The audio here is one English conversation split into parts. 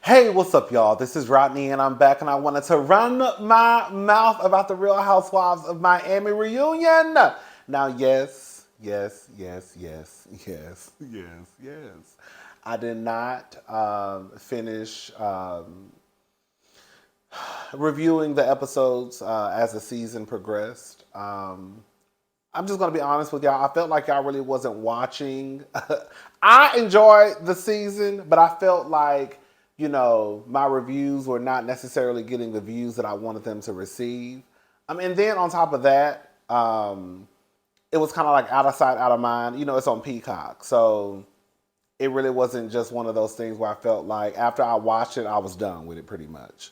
Hey, what's up, y'all? This is Rodney, and I'm back, and I wanted to run my mouth about the Real Housewives of Miami reunion. Now, yes. I did not finish reviewing the episodes as the season progressed. I'm just gonna be honest with y'all. I felt like y'all really wasn't watching. I enjoyed the season, but I felt like my reviews were not necessarily getting the views that I wanted them to receive. And then on top of that, it was kind of like out of sight, out of mind. It's on Peacock, so it really wasn't just one of those things where I felt like after I watched it, I was done with it pretty much.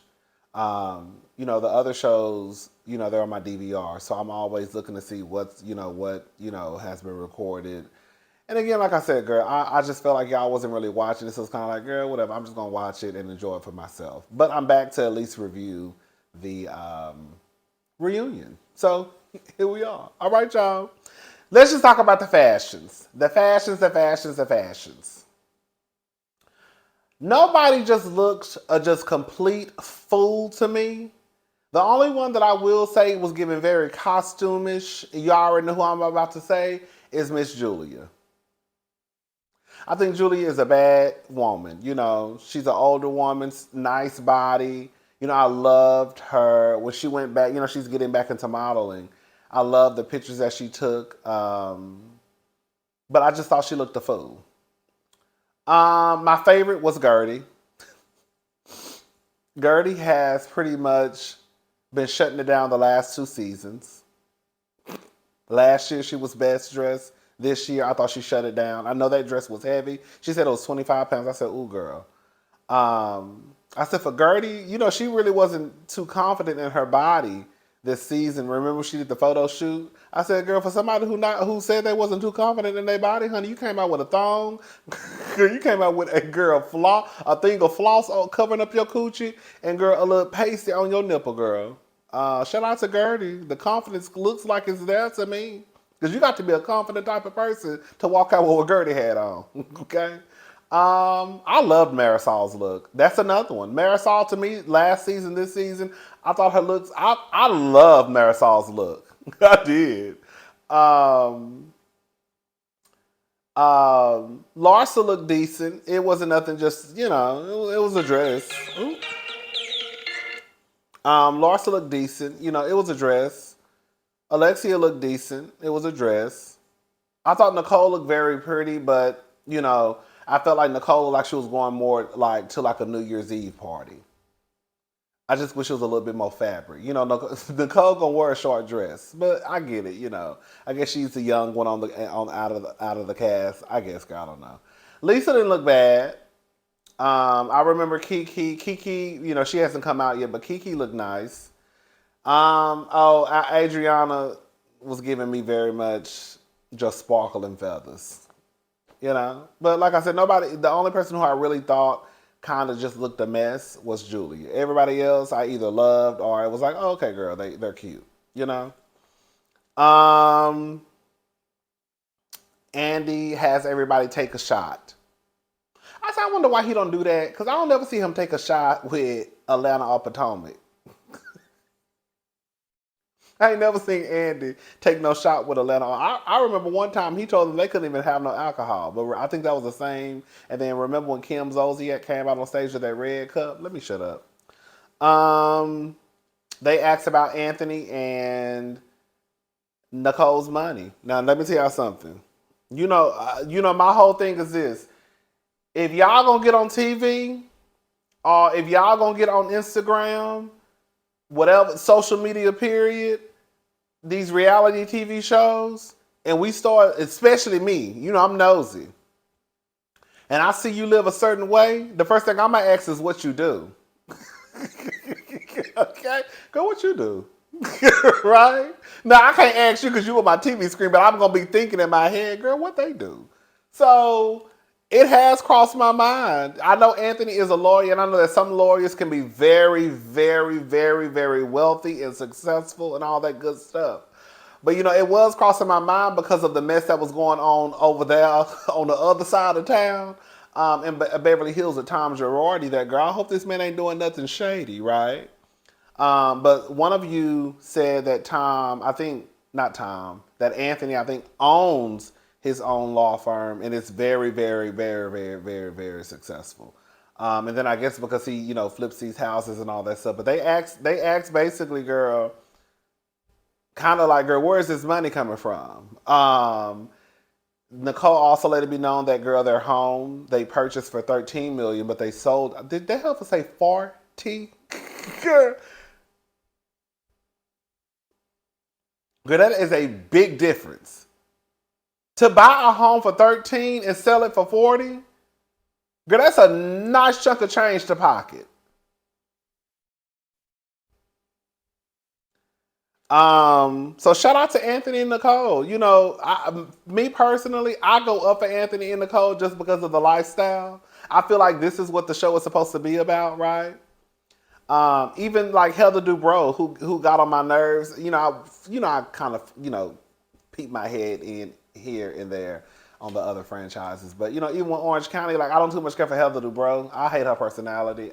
The other shows, they're on my DVR, so I'm always looking to see what has been recorded. And again, like I said, girl, I just felt like y'all wasn't really watching this. So it's kind of like, girl, whatever. I'm just gonna watch it and enjoy it for myself. But I'm back to at least review the reunion. So here we are. All right, y'all. Let's just talk about the fashions. The fashions. Nobody just looked a just complete fool to me. The only one that I will say was giving very costumish, you already know who I'm about to say, is Miss Julia. I think Julia is a bad woman. She's an older woman, nice body. I loved her when she went back. She's getting back into modeling. I love the pictures that she took. But I just thought she looked a fool. My favorite was Gertie. Gertie has pretty much been shutting it down the last 2 seasons. Last year she was best dressed. This year I thought she shut it down. I know that dress was heavy. She said it was 25 pounds. I said, ooh, girl. I said for Gertie, she really wasn't too confident in her body this season. Remember she did the photo shoot? I said, girl, for somebody who said they wasn't too confident in their body, honey, you came out with a thong. Girl, you came out with a thing of floss covering up your coochie, and girl, a little pasty on your nipple, girl. Shout out to Gertie. The confidence looks like it's there to me. Because you got to be a confident type of person to walk out with what Gertie had on. Okay? I loved Marisol's look. That's another one. Marisol, to me, last season, this season, I thought her looks, I love Marisol's look. I did. Larsa looked decent. It wasn't nothing just, it was a dress. Ooh. Larsa looked decent. It was a dress. Alexia looked decent. It was a dress. I thought Nicole looked very pretty, but, I felt like Nicole looked like she was going more like to like a New Year's Eve party. I just wish it was a little bit more fabric. Nicole gonna wear a short dress, but I get it. I guess she's the young one out of the cast. I guess, girl, I don't know. Lisa didn't look bad. I remember Kiki. Kiki, she hasn't come out yet, but Kiki looked nice. Adriana was giving me very much just sparkle and feathers. But like I said, the only person who I really thought kind of just looked a mess was Julia. Everybody else I either loved or it was like, oh, okay, girl, they're cute. Andy has everybody take a shot. I wonder why he don't do that, because I don't ever see him take a shot with Atlanta or Potomac. I ain't never seen Andy take no shot with Atlanta. I remember one time he told them they couldn't even have no alcohol. But I think that was the same. And then remember when Kim Zolciak came out on stage with that red cup? Let me shut up. They asked about Anthony and Nicole's money. Now, let me tell y'all something. My whole thing is this. If y'all gonna get on TV or if y'all gonna get on Instagram, whatever, social media period, these reality TV shows, and we start, especially me, I'm nosy, and I see you live a certain way, the first thing I'm going to ask is what you do. Okay? Go what you do. Right? Now, I can't ask you because you on my TV screen, but I'm going to be thinking in my head, girl, what they do. So it has crossed my mind. I know Anthony is a lawyer, and I know that some lawyers can be very, very, very, very wealthy and successful and all that good stuff. But, it was crossing my mind because of the mess that was going on over there on the other side of town. in Beverly Hills with Tom Girardi. That girl, I hope this man ain't doing nothing shady, right? But one of you said that Tom, I think, not Tom, that Anthony, I think, owns his own law firm and it's very, very, very, very, very, very successful. And then I guess because he, flips these houses and all that stuff. But they asked basically, girl, kind of like, girl, where is this money coming from? Nicole also let it be known that, girl, their home they purchased for $13 million, but they sold. Did they have to say 40? Girl, that is a big difference. To buy a home for 13 and sell it for 40, girl, that's a nice chunk of change to pocket. So shout out to Anthony and Nicole. Me personally, I go up for Anthony and Nicole just because of the lifestyle. I feel like this is what the show is supposed to be about, right? Even like Heather Dubrow, who got on my nerves. I kind of peep my head in here and there on the other franchises. But even with Orange County, like I don't too much care for Heather Dubrow. I hate her personality.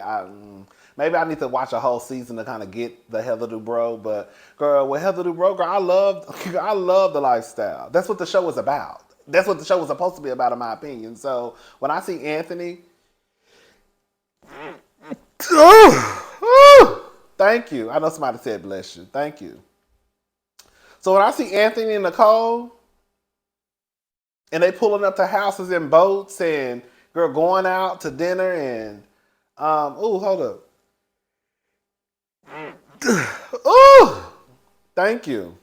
Maybe I need to watch a whole season to kind of get the Heather Dubrow. But girl, with Heather Dubrow, girl, I love the lifestyle. That's what the show is about. That's what the show was supposed to be about, in my opinion. So when I see Anthony, thank you. I know somebody said bless you. Thank you. So when I see Anthony and Nicole, and they pulling up to houses in boats and girl going out to dinner and hold up. Thank you.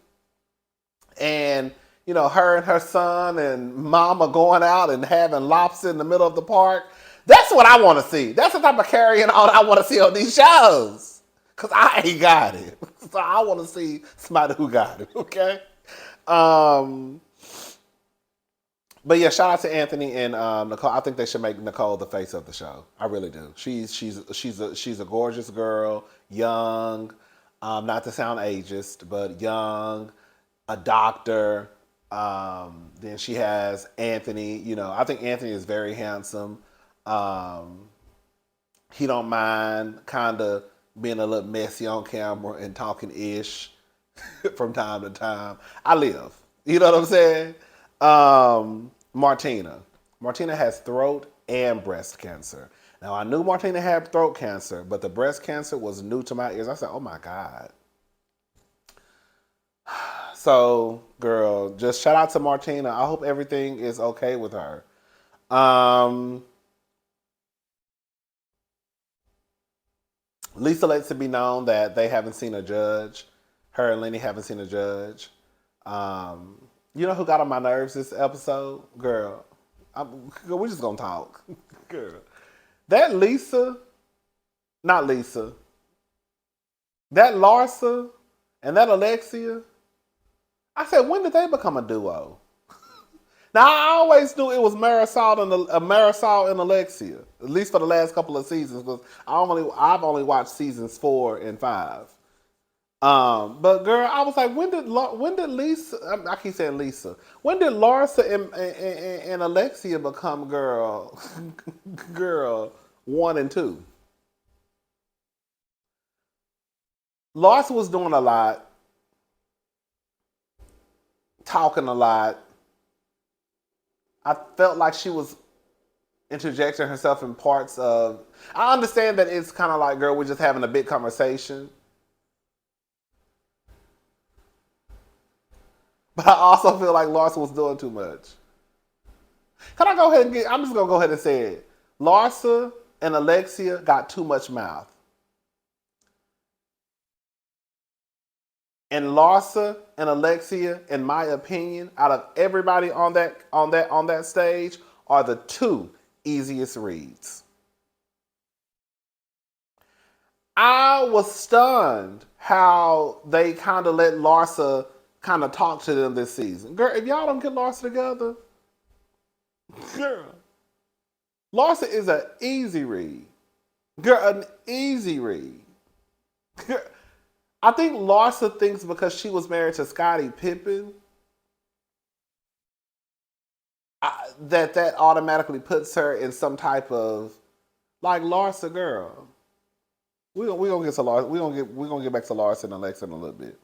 And her and her son and mama going out and having lobster in the middle of the park. That's what I want to see. That's the type of carrying on I want to see on these shows. Cause I ain't got it. So I want to see somebody who got it. Okay. But yeah, shout out to Anthony and Nicole. I think they should make Nicole the face of the show. I really do. She's a gorgeous girl, young, not to sound ageist, but young, a doctor. Then she has Anthony. I think Anthony is very handsome. He don't mind kind of being a little messy on camera and talking ish from time to time. I live. You know what I'm saying? Martina. Martina has throat and breast cancer. Now, I knew Martina had throat cancer, but the breast cancer was new to my ears. I said, oh my God. So, girl, just shout out to Martina. I hope everything is okay with her. Lisa lets it be known that they haven't seen a judge. Her and Lenny haven't seen a judge. You know who got on my nerves this episode? Girl, we're just going to talk. Girl. That Lisa, not Lisa, that Larsa and that Alexia, I said, when did they become a duo? Now, I always knew it was Marisol and Alexia, at least for the last couple of seasons, because I've only watched seasons 4 and 5. But girl, I was like, when did Lisa? I keep saying Lisa. When did Larsa and Alexia become girl 1 and 2? Larsa was doing a lot, talking a lot. I felt like she was interjecting herself in parts of. I understand that it's kind of like, girl, we're just having a big conversation. But I also feel like Larsa was doing too much. Can I go ahead and I'm just going to go ahead and say it. Larsa and Alexia got too much mouth. And Larsa and Alexia, in my opinion, out of everybody on that stage, are the 2 easiest reads. I was stunned how they kind of let Larsa kind of talk to them this season. Girl, if y'all don't get Larsa together, girl, Larsa is an easy read. Girl, an easy read. Girl, I think Larsa thinks because she was married to Scottie Pippen, that automatically puts her in some type of like Larsa girl. We gonna get to Larsa. We gonna get back to Larsa and Alexa in a little bit.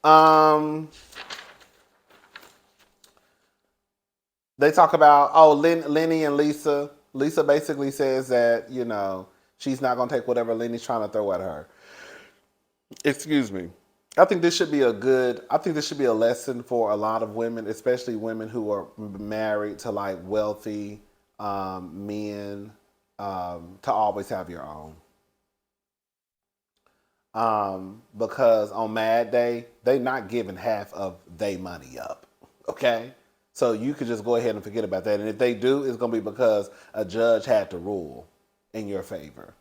Um, they talk about Lenny and Lisa. Lisa basically says that she's not gonna take whatever Lenny's trying to throw at her. Excuse me. I think this should be I think this should be a lesson for a lot of women, especially women who are married to like wealthy men, to always have your own. Because on Mad Day, they not giving half of their money up. Okay? So you could just go ahead and forget about that. And if they do, it's going to be because a judge had to rule in your favor.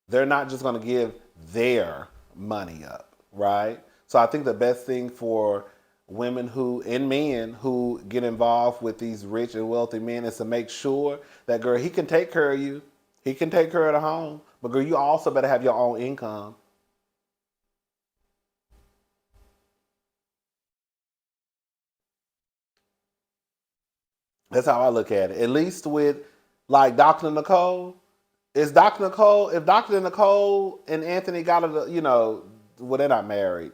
They're not just going to give their money up, right? So I think the best thing for women and men who get involved with these rich and wealthy men is to make sure that, girl, he can take care of you. He can take care of the home. But, girl, you also better have your own income. That's how I look at it. At least with like Dr. Nicole, if Dr. Nicole and Anthony got it, well, they're not married,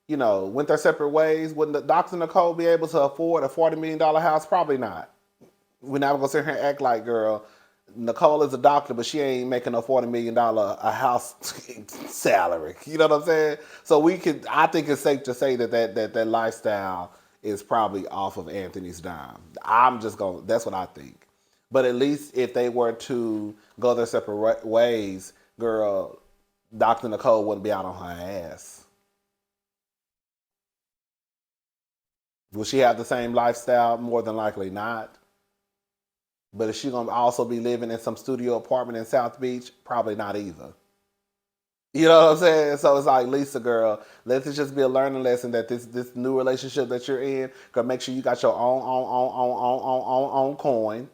went their separate ways, wouldn't Dr. Nicole be able to afford a $40 million house? Probably not. We're not gonna sit here and act like, girl, Nicole is a doctor, but she ain't making a $40 million a house salary. You know what I'm saying? So I think it's safe to say that lifestyle is probably off of Anthony's dime. That's what I think. But at least if they were to go their separate ways, girl, Dr. Nicole wouldn't be out on her ass. Will she have the same lifestyle? More than likely not. But is she gonna also be living in some studio apartment in South Beach? Probably not either. You know what I'm saying? So it's like, Lisa, girl, let this just be a learning lesson that this new relationship that you're in, girl, make sure you got your own coin.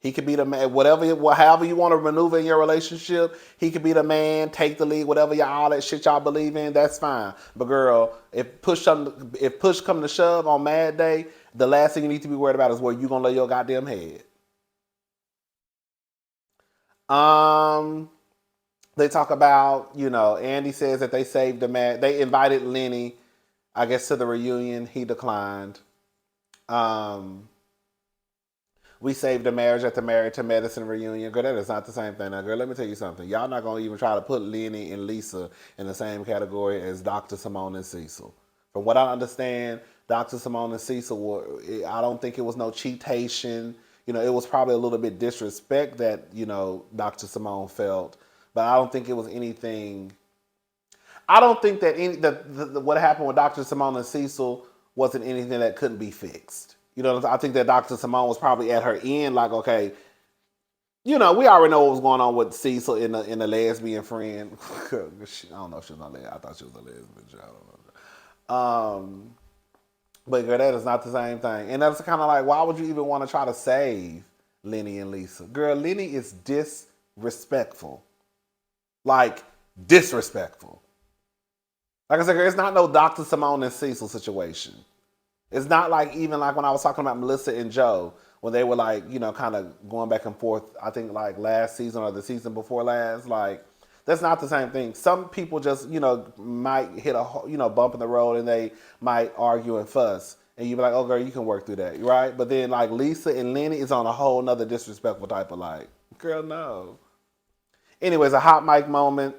He could be the man, however you want to maneuver in your relationship. He could be the man, take the lead, whatever all that shit y'all believe in. That's fine. But girl, if push come to shove on Mad Day, the last thing you need to be worried about is where you gonna lay your goddamn head. Um, they talk about, Andy says that they saved the man. They invited Lenny, I guess, to the reunion. He declined. We saved the marriage at the Married to Medicine reunion. Girl, that is not the same thing. Now, girl, let me tell you something. Y'all not going to even try to put Lenny and Lisa in the same category as Dr. Simone and Cecil. From what I understand, Dr. Simone and Cecil I don't think it was no cheatation. It was probably a little bit disrespect that, Dr. Simone felt. But I don't think it was anything. I don't think that what happened with Dr. Simone and Cecil wasn't anything that couldn't be fixed. I think that Dr. Simone was probably at her end, like, okay, we already know what was going on with Cecil in the lesbian friend. I don't know if she was a lesbian. I thought she was a lesbian. I don't know. But girl, that is not the same thing. And that's kind of like, why would you even want to try to save Lenny and Lisa? Girl, Lenny is disrespectful. Like, disrespectful. Like I said, girl, it's not no Dr. Simone and Cecil situation. It's not like even like when I was talking about Melissa and Joe, when they were like, kind of going back and forth, I think like last season or the season before last, like, that's not the same thing. Some people just, might hit a, bump in the road and they might argue and fuss. And you be like, oh, girl, you can work through that, right? But then like Lisa and Lenny is on a whole nother disrespectful type of like, girl, no. Anyways, a hot mic moment.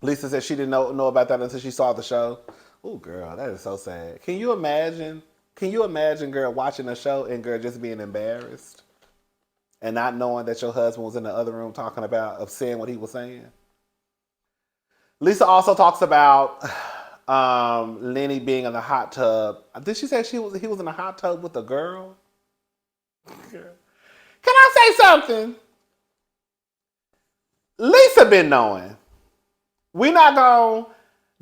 Lisa said she didn't know about that until she saw the show. Oh, girl, that is so sad. Can you imagine? Girl, watching a show and girl just being embarrassed and not knowing that your husband was in the other room talking about saying what he was saying? Lisa also talks about Lenny being in the hot tub. Did she say he was in the hot tub with a girl? Can I say something? Lisa been knowing. We not gonna.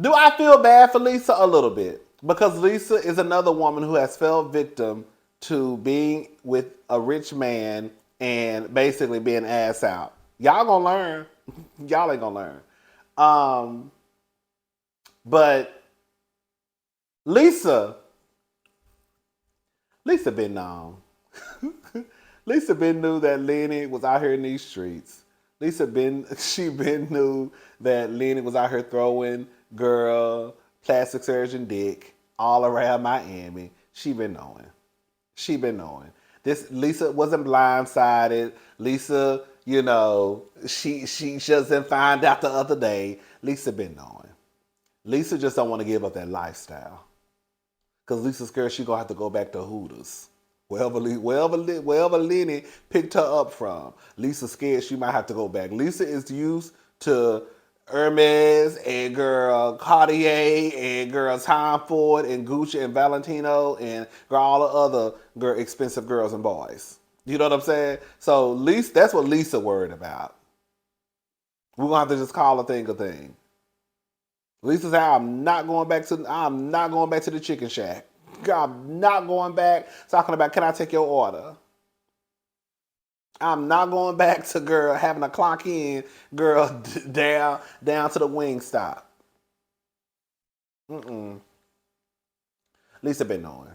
Do I feel bad for Lisa? A little bit. Because Lisa is another woman who has fell victim to being with a rich man and basically being ass out. Y'all gonna learn. Y'all ain't gonna learn. But Lisa been known. Lisa been knew that Lenny was out here in these streets. She been knew that Lenny was out here throwing girl plastic surgeon dick all around Miami. She been knowing. She been knowing. This Lisa wasn't blindsided. Lisa, she just didn't find out the other day. Lisa been knowing. Lisa just don't want to give up that lifestyle. Because Lisa's scared she going to have to go back to Hooters. Wherever Lenny picked her up from. Lisa's scared she might have to go back. Lisa is used to Hermes and girl Cartier and girl Tom Ford and Gucci and Valentino and girl all the other girl expensive girls and boys. You know what I'm saying? So Lisa, that's what Lisa worried about. We're gonna have to just call a thing a thing. Lisa said, I'm not going back to the chicken shack. I'm not going back talking about can I take your order? I'm not going back to girl having a clock in girl down to the wing stop. Lisa been knowing.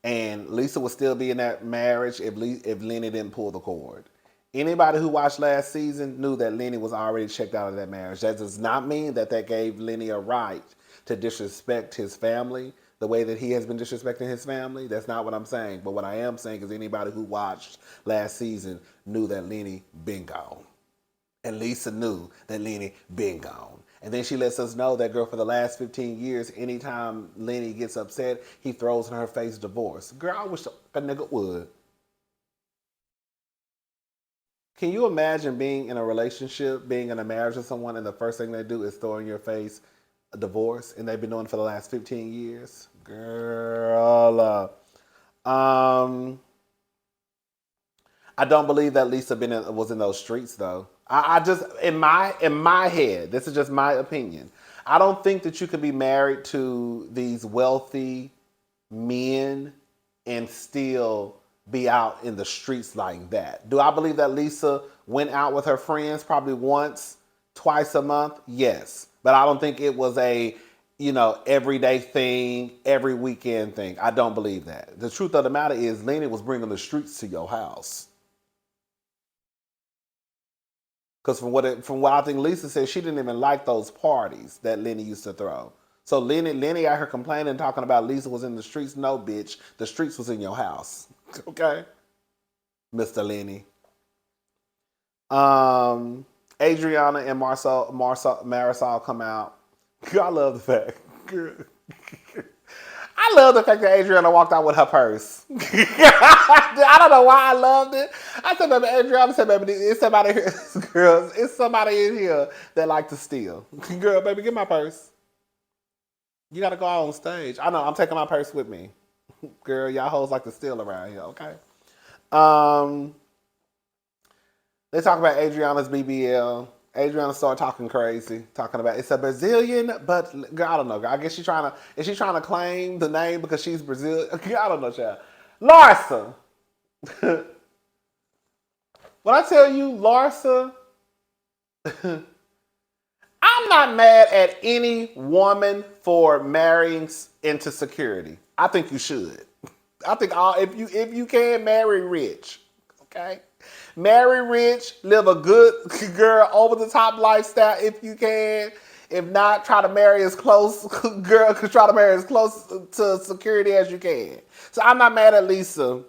And Lisa would still be in that marriage if Lenny didn't pull the cord. Anybody who watched last season knew that Lenny was already checked out of that marriage. That does not mean that gave Lenny a right to disrespect his family the way that he has been disrespecting his family. That's not what I'm saying. But what I am saying is anybody who watched last season knew that Lenny been gone. And Lisa knew that Lenny been gone. And then she lets us know that girl for the last 15 years, anytime Lenny gets upset, he throws in her face divorce. Girl, I wish a nigga would. Can you imagine being in a relationship, being in a marriage with someone, and the first thing they do is throw in your face a divorce, and they've been doing it for the last 15 years? Girl, I don't believe that Lisa was in those streets though. I just in my head, this is just my opinion. I don't think that you could be married to these wealthy men and still be out in the streets like that. Do I believe that Lisa went out with her friends probably once, twice a month? Yes. But I don't think it was a, everyday thing, every weekend thing. I don't believe that. The truth of the matter is Lenny was bringing the streets to your house. Because from what I think Lisa said, she didn't even like those parties that Lenny used to throw. So Lenny out here complaining, talking about Lisa was in the streets. No, bitch. The streets was in your house. Okay? Mr. Lenny. Adriana and Marisol come out. I love the fact. I love the fact that Adriana walked out with her purse. I don't know why I loved it. I said, baby, Adriana said, baby, it's somebody here, girls, it's somebody in here that like to steal. Girl, baby, get my purse. You gotta go on stage. I know, I'm taking my purse with me. Girl, y'all hoes like to steal around here, okay? They talk about Adriana's BBL. Adriana started talking crazy, talking about it's a Brazilian, but girl, I don't know. Girl. I guess is she trying to claim the name because she's Brazilian? I don't know, child. Larsa. When I tell you Larsa, I'm not mad at any woman for marrying into security. I think you should. I think if you can marry rich, okay? Marry rich, live a good girl over the top lifestyle if you can. If not, try to marry as close, girl, try to marry as close to security as you can. So I'm not mad at Lisa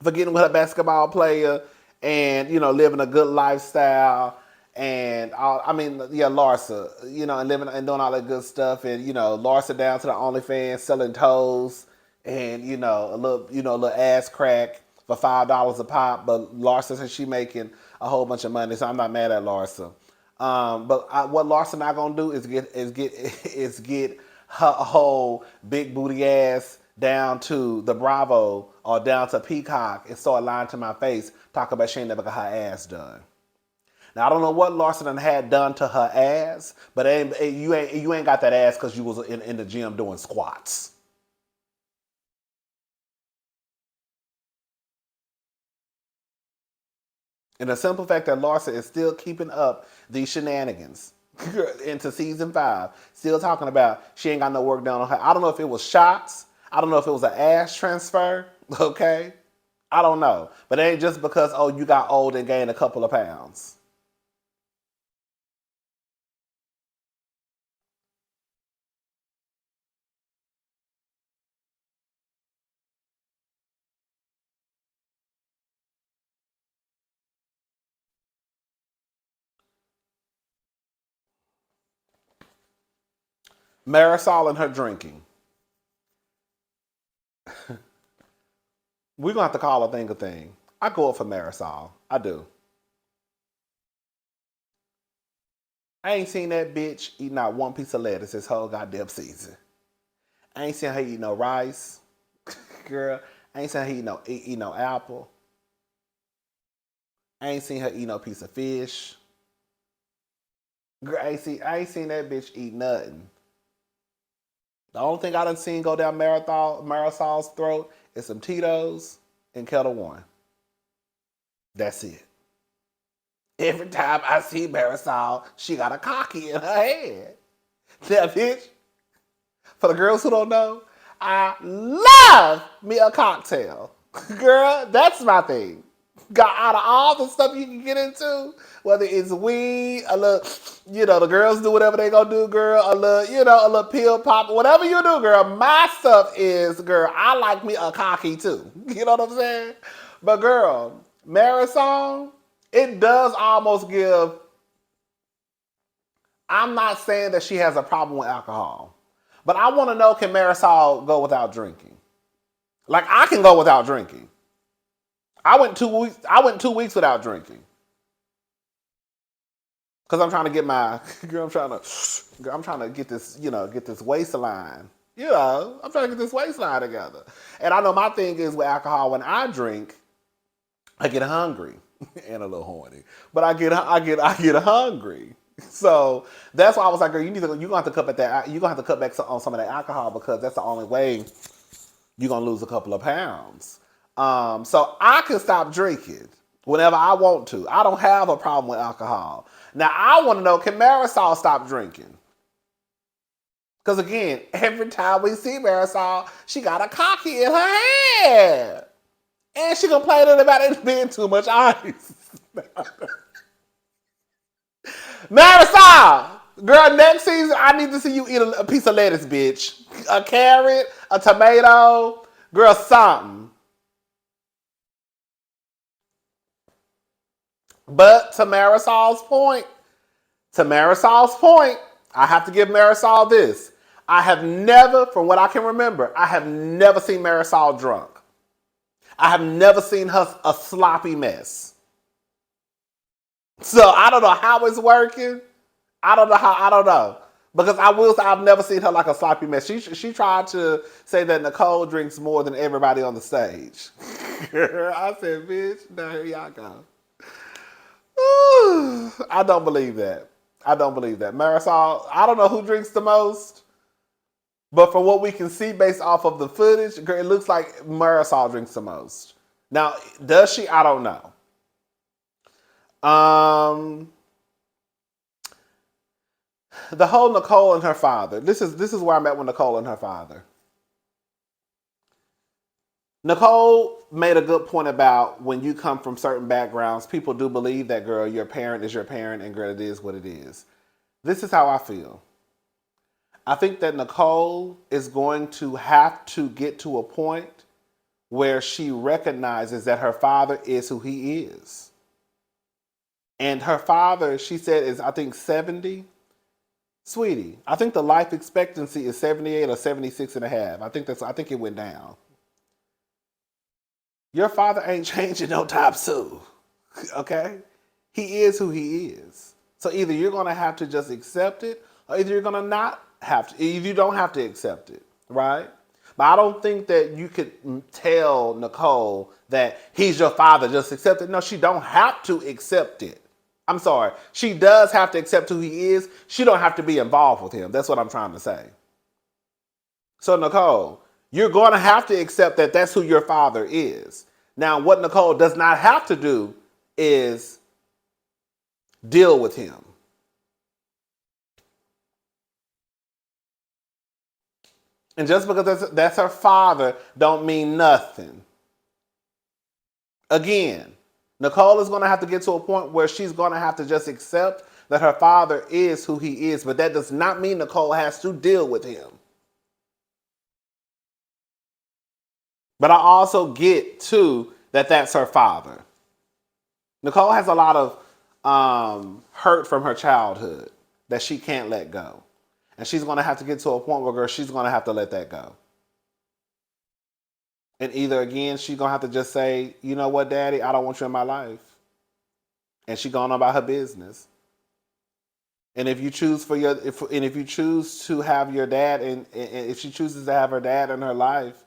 for getting with a basketball player and, living a good lifestyle. And Larsa, and living and doing all that good stuff. And, Larsa down to the OnlyFans, selling toes and, a little ass crack for $5 a pop, but Larsa says she making a whole bunch of money, so I'm not mad at Larsa. What Larsa not gonna do is get her whole big booty ass down to the Bravo or down to Peacock and start lying to my face, talking about she ain't never got her ass done. Now I don't know what Larsa done had done to her ass, but you ain't got that ass because you was in the gym doing squats. And the simple fact that Larsa is still keeping up these shenanigans into season 5, still talking about she ain't got no work done on her. I don't know if it was shots. I don't know if it was an ass transfer. Okay? I don't know. But it ain't just because, oh, you got old and gained a couple of pounds. Marisol and her drinking. We're going to have to call a thing a thing. I go up for Marisol. I do. I ain't seen that bitch eat not one piece of lettuce this whole goddamn season. I ain't seen her eat no rice. Girl, I ain't seen her eat no apple. I ain't seen her eat no piece of fish. Girl, I ain't seen that bitch eat nothing. The only thing I done seen go down Marisol's throat is some Tito's and Kettle One. That's it. Every time I see Marisol, she got a cocky in her head. That bitch, for the girls who don't know, I love me a cocktail. Girl, that's my thing. Got out of all the stuff you can get into, whether it's weed, a little, the girls do whatever they gonna do, girl, a little pill pop, whatever you do, girl. My stuff is, girl, I like me a cocky too. You know what I'm saying? But girl, Marisol, it does almost give. I'm not saying that she has a problem with alcohol, but I want to know, can Marisol go without drinking? Like, I can go without drinking. I went 2 weeks. I went 2 weeks without drinking because I'm trying to get my. I'm trying to get this. Get this waistline. I'm trying to get this waistline together. And I know my thing is with alcohol. When I drink, I get hungry and a little horny, but I get hungry. So that's why I was like, girl, you're gonna have to cut back you're gonna have to cut back on some of that alcohol because that's the only way you're gonna lose a couple of pounds. So I can stop drinking whenever I want to. I don't have a problem with alcohol. Now I want to know, can Marisol stop drinking? Because again, every time we see Marisol, she got a cocky in her head. And she complaining about it being too much ice. Marisol, girl, next season I need to see you eat a piece of lettuce, bitch. A carrot, a tomato, girl, something. But to Marisol's point, I have to give Marisol this. I have never, from what I can remember, I have never seen Marisol drunk. I have never seen her a sloppy mess. So I don't know how it's working. I don't know. Because I will say I've never seen her like a sloppy mess. She tried to say that Nicole drinks more than everybody on the stage. I said, bitch, now here y'all go. I don't believe that. Marisol, I don't know who drinks the most. But from what we can see based off of the footage, it looks like Marisol drinks the most. Now, does she? I don't know. The whole Nicole and her father. This is where I'm at with Nicole and her father. Nicole made a good point about when you come from certain backgrounds, people do believe that, girl, your parent is your parent and, girl, it is what it is. This is how I feel. I think that Nicole is going to have to get to a point where she recognizes that her father is who he is. And her father, she said, is, I think, 70. Sweetie, I think the life expectancy is 78 or 76 and a half. I think it went down. Your father ain't changing no time soon. Okay? He is who he is. So either you're going to have to just accept it, or either you're going to not have to. You don't have to accept it, right? But I don't think that you could tell Nicole that he's your father, just accept it. No, she don't have to accept it. I'm sorry. She does have to accept who he is. She don't have to be involved with him. That's what I'm trying to say. So Nicole, you're going to have to accept that that's who your father is. Now, what Nicole does not have to do is deal with him. And just because that's her father don't mean nothing. Again, Nicole is going to have to get to a point where she's going to have to just accept that her father is who he is, but that does not mean Nicole has to deal with him. But I also get, too, that that's her father. Nicole has a lot of hurt from her childhood that she can't let go. And she's going to have to get to a point where, girl, she's going to have to let that go. And either, again, she's going to have to just say, you know what, Daddy, I don't want you in my life. And she's going about her business. And if you choose if you choose to have your dad, and if she chooses to have her dad in her life,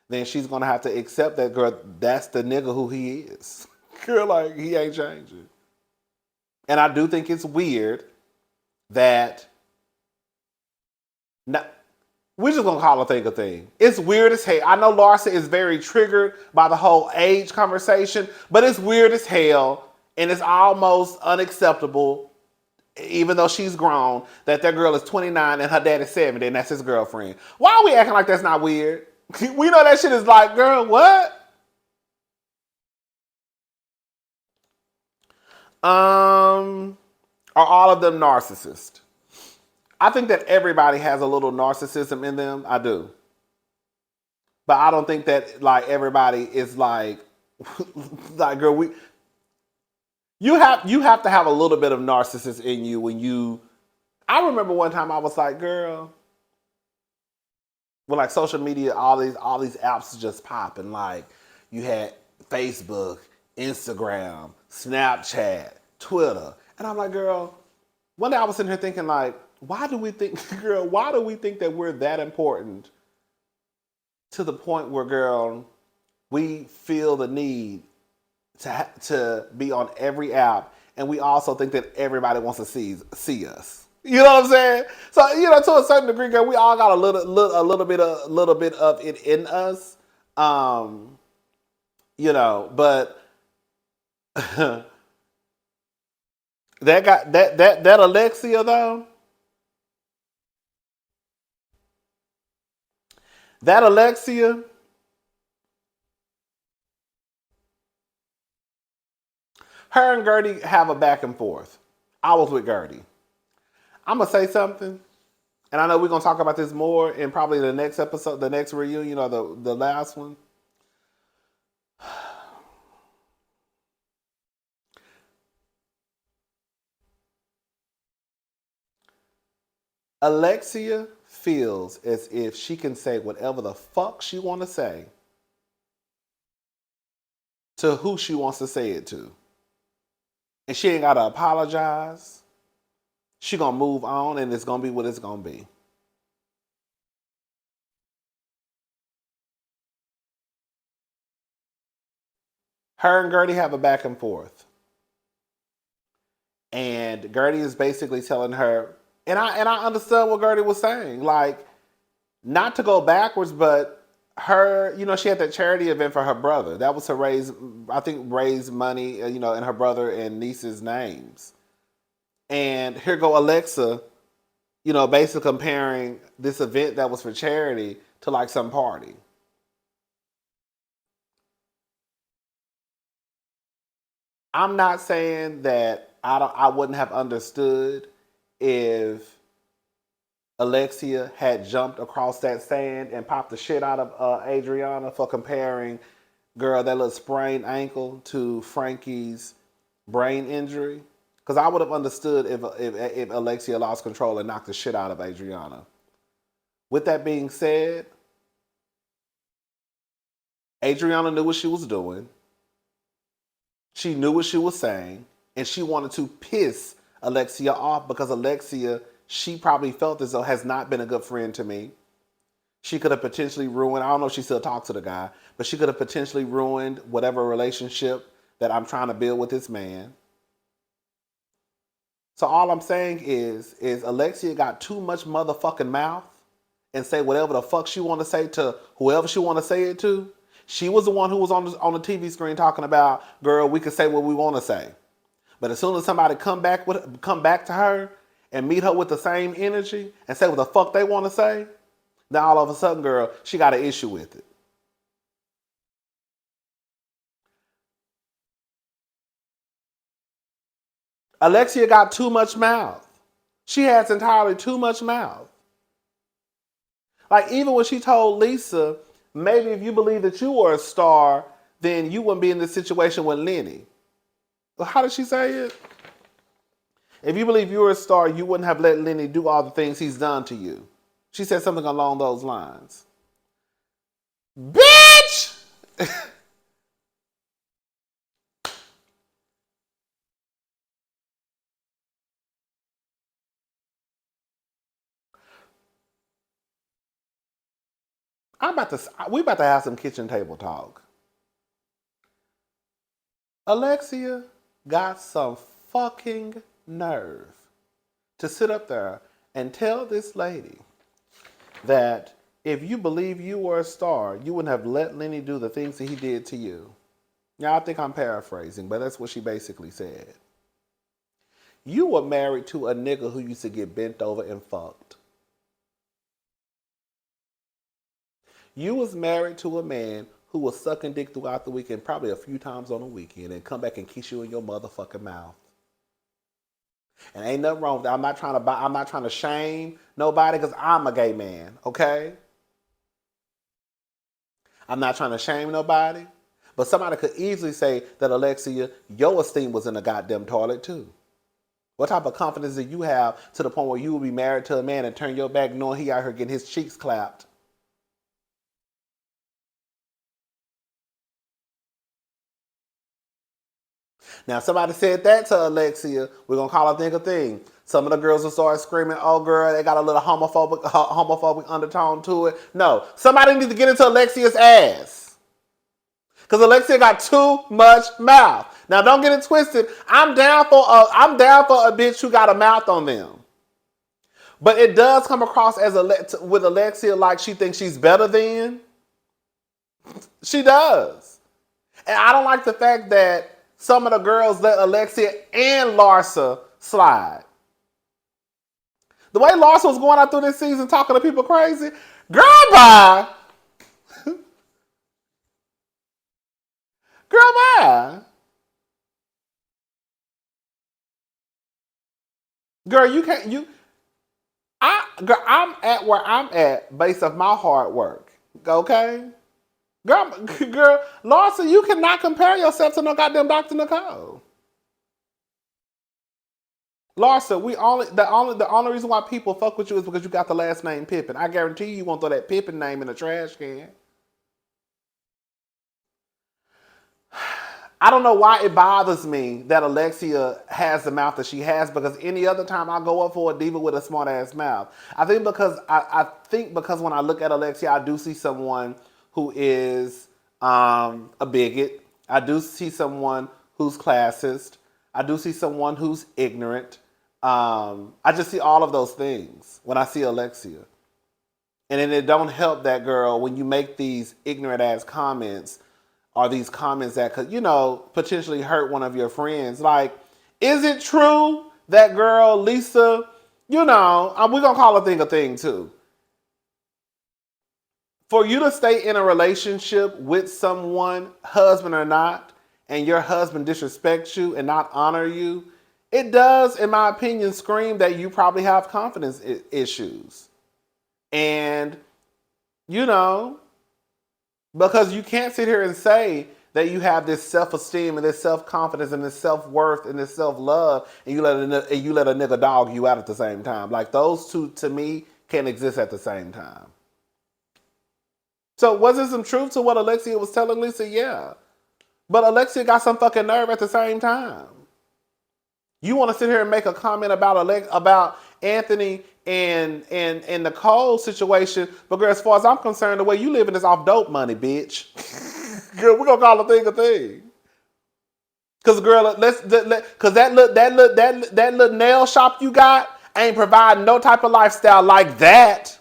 then she's going to have to accept that, girl, that's the nigga who he is. Girl, like, he ain't changing. And I do think it's weird that, we're just gonna call a thing a thing. It's weird as hell. I know Larsa is very triggered by the whole age conversation, but it's weird as hell, and it's almost unacceptable, even though she's grown, that girl is 29 and her dad is 70 and that's his girlfriend. Why are we acting like that's not weird? We know that shit is like, girl, what? Are all of them narcissists? I think that everybody has a little narcissism in them. I do. But I don't think that, like, everybody is like, like, girl, you have to have a little bit of narcissism in you when you. I remember one time I was like, girl, when like social media, all these apps just popping. Like, you had Facebook, Instagram, Snapchat, Twitter, and I'm like, girl. One day I was sitting here thinking, like, why do we think that we're that important to the point where, girl, we feel the need to be on every app, and we also think that everybody wants to see us. You know what I'm saying? So, to a certain degree, girl, we all got a little bit of it in us. But that Alexia though. That Alexia, her and Gertie have a back and forth. I was with Gertie. I'm going to say something, and I know we're going to talk about this more in probably the next episode, the next reunion, or the last one. Alexia feels as if she can say whatever the fuck she want to say to who she wants to say it to. And she ain't got to apologize. She going to move on, and it's going to be what it's going to be. Her and Gertie have a back and forth. And Gertie is basically telling her, and I understood what Gertie was saying. Like, not to go backwards, but her, she had that charity event for her brother. That was to raise money, in her brother and niece's names. And here go Alexa, basically comparing this event that was for charity to like some party. I'm not saying that I wouldn't have understood if Alexia had jumped across that sand and popped the shit out of Adriana for comparing, girl, that little sprained ankle to Frankie's brain injury. Because I would have understood if Alexia lost control and knocked the shit out of Adriana. With that being said, Adriana knew what she was doing. She knew what she was saying. And she wanted to piss Alexia off because Alexia, she probably felt as though has not been a good friend to me. She could have potentially ruined, I don't know if she still talks to the guy, but she could have potentially ruined whatever relationship that I'm trying to build with this man. So all I'm saying is Alexia got too much motherfucking mouth and say whatever the fuck she want to say to whoever she want to say it to. She was the one who was on the TV screen talking about, girl, we can say what we want to say. But as soon as somebody come back to her and meet her with the same energy and say what the fuck they want to say, then all of a sudden, girl, she got an issue with it. Alexia got too much mouth. She has entirely too much mouth. Like, even when she told Lisa, maybe if you believe that you were a star, then you wouldn't be in this situation with Lenny. Well, how did she say it? If you believe you were a star, you wouldn't have let Lenny do all the things he's done to you. She said something along those lines. Bitch! We about to have some kitchen table talk. Alexia got some fucking nerve to sit up there and tell this lady that if you believe you were a star, you wouldn't have let Lenny do the things that he did to you. Now, I think I'm paraphrasing, but that's what she basically said. You were married to a nigga who used to get bent over and fucked. You was married to a man who was sucking dick throughout the weekend, probably a few times on the weekend, and come back and kiss you in your motherfucking mouth. And ain't nothing wrong with that. I'm not trying to shame nobody because I'm a gay man, okay? I'm not trying to shame nobody. But somebody could easily say that, Alexia, your esteem was in the goddamn toilet too. What type of confidence do you have to the point where you will be married to a man and turn your back knowing he out here getting his cheeks clapped? Now, somebody said that to Alexia. We're going to call a thing a thing. Some of the girls will start screaming, oh, girl, they got a little homophobic undertone to it. No, somebody needs to get into Alexia's ass. Because Alexia got too much mouth. Now, don't get it twisted. I'm down for a bitch who got a mouth on them. But it does come across as with Alexia like she thinks she's better than. She does. And I don't like the fact that some of the girls let Alexia and Larsa slide. The way Larsa was going out through this season talking to people crazy, girl, bye. Girl, bye. Girl, I'm at where I'm at based off my hard work. Okay? Girl, Larsa, you cannot compare yourself to no goddamn Dr. Nicole. Larsa, the only reason why people fuck with you is because you got the last name Pippen. I guarantee you won't throw that Pippen name in the trash can. I don't know why it bothers me that Alexia has the mouth that she has, because any other time I go up for a diva with a smart ass mouth. I think because when I look at Alexia, I do see someone who is a bigot. I do see someone who's classist. I do see someone who's ignorant. I just see all of those things when I see Alexia. And then it don't help that girl when you make these ignorant ass comments, or these comments that could, potentially hurt one of your friends. Like, is it true that girl, Lisa, we're going to call a thing too. For you to stay in a relationship with someone, husband or not, and your husband disrespects you and not honor you, it does, in my opinion, scream that you probably have confidence issues. And, because you can't sit here and say that you have this self-esteem and this self-confidence and this self-worth and this self-love, and you let a nigga dog you out at the same time. Like, those two, to me, can't exist at the same time. So was there some truth to what Alexia was telling Lisa? Yeah. But Alexia got some fucking nerve at the same time. You want to sit here and make a comment about Anthony and Nicole situation, but girl, as far as I'm concerned, the way you living is off dope money, bitch. Girl, we're gonna call a thing a thing. Cause girl, cause that little nail shop you got ain't providing no type of lifestyle like that.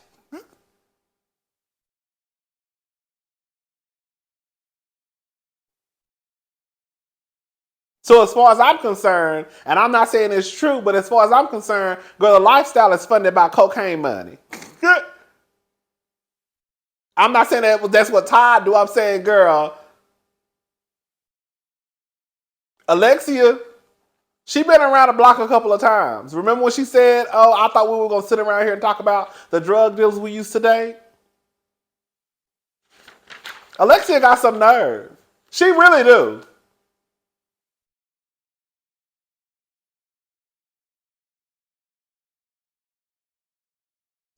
So as far as I'm concerned, and I'm not saying it's true, but as far as I'm concerned, girl, the lifestyle is funded by cocaine money. I'm not saying that's what Todd do. I'm saying, girl, Alexia, She been around the block a couple of times. Remember when she said, "Oh, I thought we were gonna sit around here and talk about the drug deals we used to date"? Alexia got some nerve. She really do.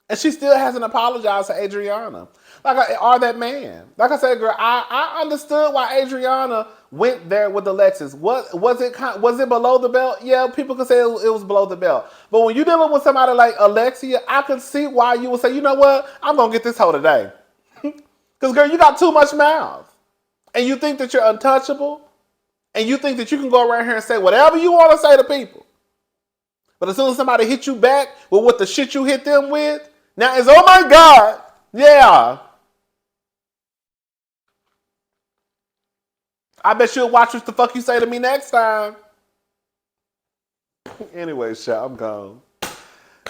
And she still hasn't apologized to Adriana. Or that man. Like I said, girl, I understood why Adriana went there with Alexis. What was it? Was it below the belt? Yeah, people could say it was below the belt. But when you're dealing with somebody like Alexia, I could see why you would say, you know what? I'm gonna get this hoe today. Because girl, you got too much mouth, and you think that you're untouchable, and you think that you can go around here and say whatever you want to say to people. But as soon as somebody hit you back with what the shit you hit them with, now it's, oh my God, yeah. I bet you'll watch what the fuck you say to me next time. Anyway, shit, I'm gone.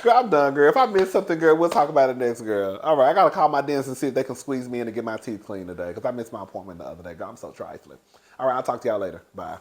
Girl, I'm done, girl. If I miss something, girl, we'll talk about it next, girl. All right, I got to call my dentist and see if they can squeeze me in to get my teeth cleaned today because I missed my appointment the other day. Girl, I'm so trifling. All right, I'll talk to y'all later. Bye.